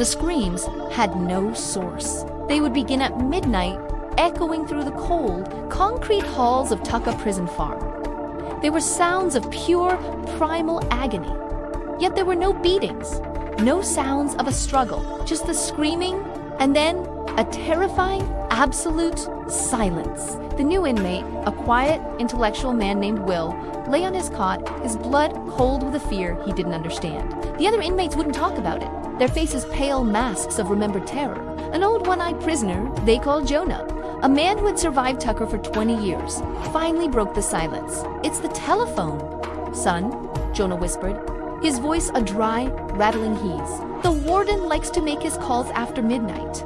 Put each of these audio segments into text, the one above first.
The screams had no source. They would begin at midnight, echoing through the cold, concrete halls of Tucker Prison Farm. They were sounds of pure, primal agony. Yet there were no beatings, no sounds of a struggle, just the screaming, and then a terrifying, absolute silence. The new inmate, a quiet, intellectual man named Will, lay on his cot, his blood cold with a fear he didn't understand. The other inmates wouldn't talk about it, their faces pale masks of remembered terror. An old one-eyed prisoner they called Jonah, a man who had survived Tucker for 20 years, finally broke the silence. "It's the telephone, son," Jonah whispered, his voice a dry, rattling wheeze. "The warden likes to make his calls after midnight."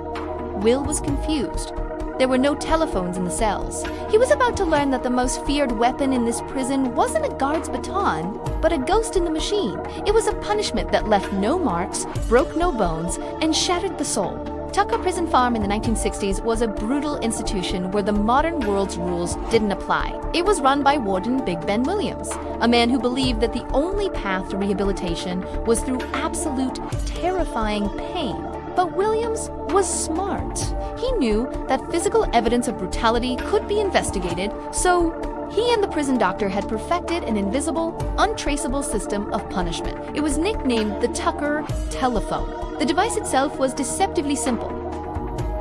Will was confused. There were no telephones in the cells. He was about to learn that the most feared weapon in this prison wasn't a guard's baton, but a ghost in the machine. It was a punishment that left no marks, broke no bones, and shattered the soul. Tucker Prison Farm in the 1960s was a brutal institution where the modern world's rules didn't apply. It was run by Warden Big Ben Williams, a man who believed that the only path to rehabilitation was through absolute, terrifying pain. But Williams was smart. He knew that physical evidence of brutality could be investigated, so he and the prison doctor had perfected an invisible, untraceable system of punishment. It was nicknamed the Tucker telephone. The device itself was deceptively simple.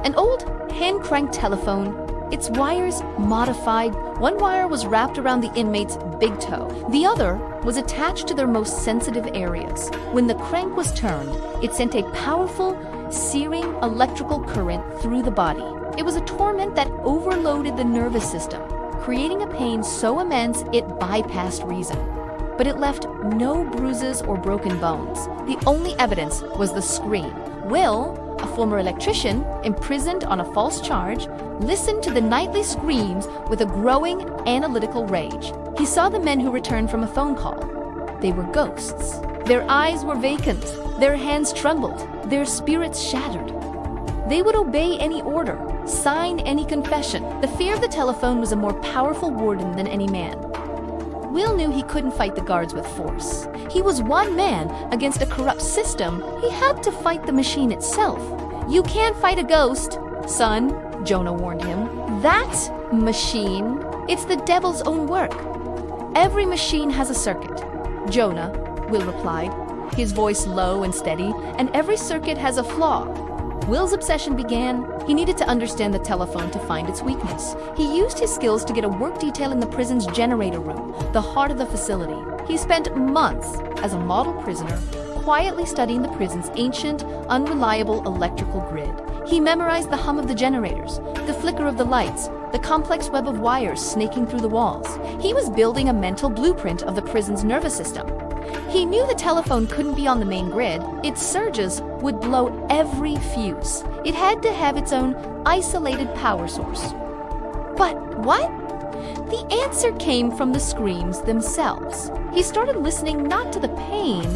An old hand-cranked telephone, its wires modified. One wire was wrapped around the inmate's big toe. The other was attached to their most sensitive areas. When the crank was turned, it sent a powerful, searing electrical current through the body. It was a torment that overloaded the nervous system, creating a pain so immense it bypassed reason. But it left no bruises or broken bones. The only evidence was the scream. Will, a former electrician, imprisoned on a false charge, listened to the nightly screams with a growing analytical rage. He saw the men who returned from a phone call. They were ghosts. Their eyes were vacant, their hands trembled, their spirits shattered. They would obey any order, sign any confession. The fear of the telephone was a more powerful warden than any man. Will knew he couldn't fight the guards with force. He was one man against a corrupt system. He had to fight the machine itself. "You can't fight a ghost, son," Jonah warned him. "That machine, it's the devil's own work. Every machine has a circuit." "Jonah," Will replied, his voice low and steady, "and every circuit has a flaw." Will's obsession began. He needed to understand the telephone to find its weakness. He used his skills to get a work detail in the prison's generator room, the heart of the facility. He spent months as a model prisoner, quietly studying the prison's ancient, unreliable electrical grid. He memorized the hum of the generators, the flicker of the lights, the complex web of wires snaking through the walls. He was building a mental blueprint of the prison's nervous system. He knew the telephone couldn't be on the main grid. Its surges would blow every fuse. It had to have its own isolated power source. But what? The answer came from the screams themselves. He started listening not to the pain,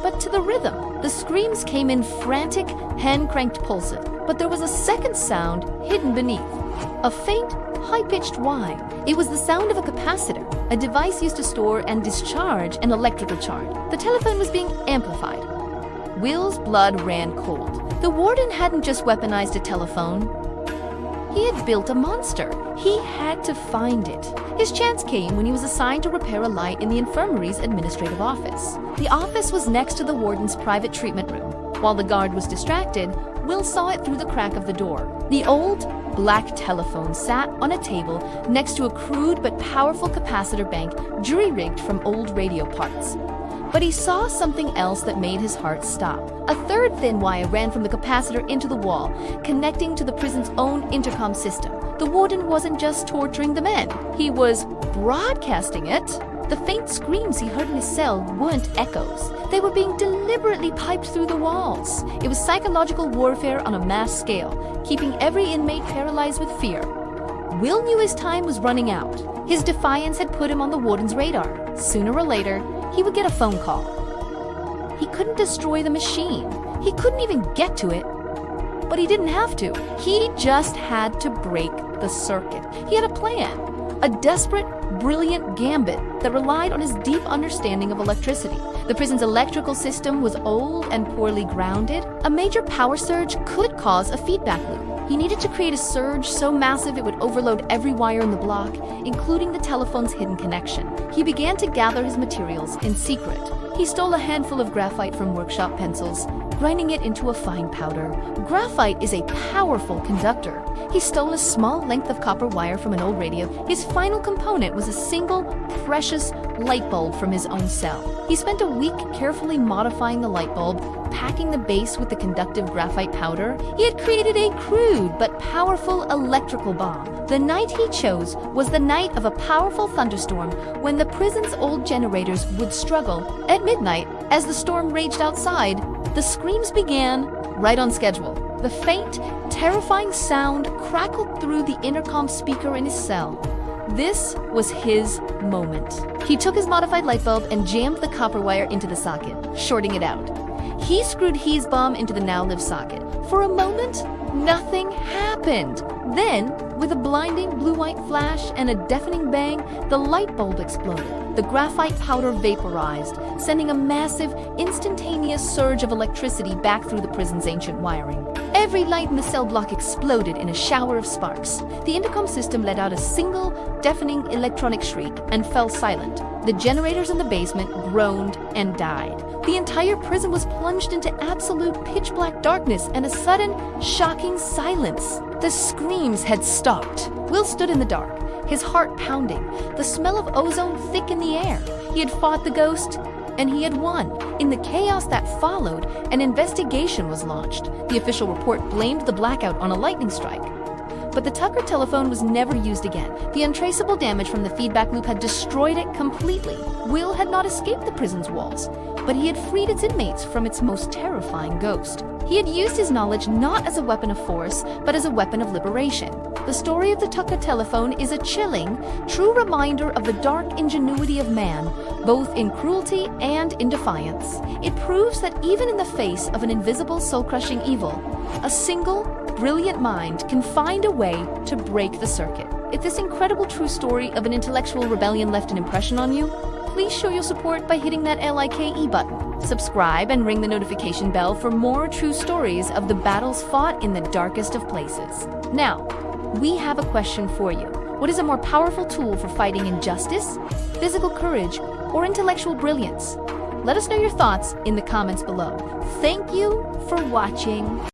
but to the rhythm. The screams came in frantic, hand-cranked pulses, but there was a second sound hidden beneath. A faint, high-pitched whine. It was the sound of a capacitor, a device used to store and discharge an electrical charge. The telephone was being amplified. Will's blood ran cold. The warden hadn't just weaponized a telephone. He had built a monster. He had to find it. His chance came when he was assigned to repair a light in the infirmary's administrative office. The office was next to the warden's private treatment room. While the guard was distracted, Will saw it through the crack of the door. The old, black telephone sat on a table next to a crude but powerful capacitor bank jury-rigged from old radio parts. But he saw something else that made his heart stop. A third thin wire ran from the capacitor into the wall, connecting to the prison's own intercom system. The warden wasn't just torturing the men, he was broadcasting it. The faint screams he heard in his cell weren't echoes. They were being deliberately piped through the walls. It was psychological warfare on a mass scale, keeping every inmate paralyzed with fear. Will knew his time was running out. His defiance had put him on the warden's radar. Sooner or later, he would get a phone call. He couldn't destroy the machine. He couldn't even get to it. But he didn't have to. He just had to break the circuit. He had a plan. A desperate, brilliant gambit that relied on his deep understanding of electricity. The prison's electrical system was old and poorly grounded. A major power surge could cause a feedback loop. He needed to create a surge so massive it would overload every wire in the block, including the telephone's hidden connection. He began to gather his materials in secret. He stole a handful of graphite from workshop pencils, grinding it into a fine powder. Graphite is a powerful conductor. He stole a small length of copper wire from an old radio. His final component was a single, precious light bulb from his own cell. He spent a week carefully modifying the light bulb, packing the base with the conductive graphite powder. He had created a crude but powerful electrical bomb. The night he chose was the night of a powerful thunderstorm when the prison's old generators would struggle. At midnight, as the storm raged outside, the screams began right on schedule. The faint, terrifying sound crackled through the intercom speaker in his cell. This was his moment. He took his modified light bulb and jammed the copper wire into the socket, shorting it out. He screwed his bomb into the now-lit socket. For a moment, nothing happened. Then, with a blinding blue-white flash and a deafening bang, the light bulb exploded. The graphite powder vaporized, sending a massive, instantaneous surge of electricity back through the prison's ancient wiring. Every light in the cell block exploded in a shower of sparks. The intercom system let out a single, deafening electronic shriek and fell silent. The generators in the basement groaned and died. The entire prison was plunged into absolute pitch-black darkness and a sudden, shocking silence. The screams had stopped. Will stood in the dark, his heart pounding, the smell of ozone thick in the air. He had fought the ghost, and he had won. In the chaos that followed, an investigation was launched. The official report blamed the blackout on a lightning strike. But the Tucker telephone was never used again. The untraceable damage from the feedback loop had destroyed it completely. Will had not escaped the prison's walls, but he had freed its inmates from its most terrifying ghost. He had used his knowledge not as a weapon of force, but as a weapon of liberation. The story of the Tucker telephone is a chilling, true reminder of the dark ingenuity of man, both in cruelty and in defiance. It proves that even in the face of an invisible soul-crushing evil, a single, brilliant mind can find a way to break the circuit. If this incredible true story of an intellectual rebellion left an impression on you, please show your support by hitting that LIKE button. Subscribe and ring the notification bell for more true stories of the battles fought in the darkest of places. Now, we have a question for you. What is a more powerful tool for fighting injustice, physical courage, or intellectual brilliance? Let us know your thoughts in the comments below. Thank you for watching.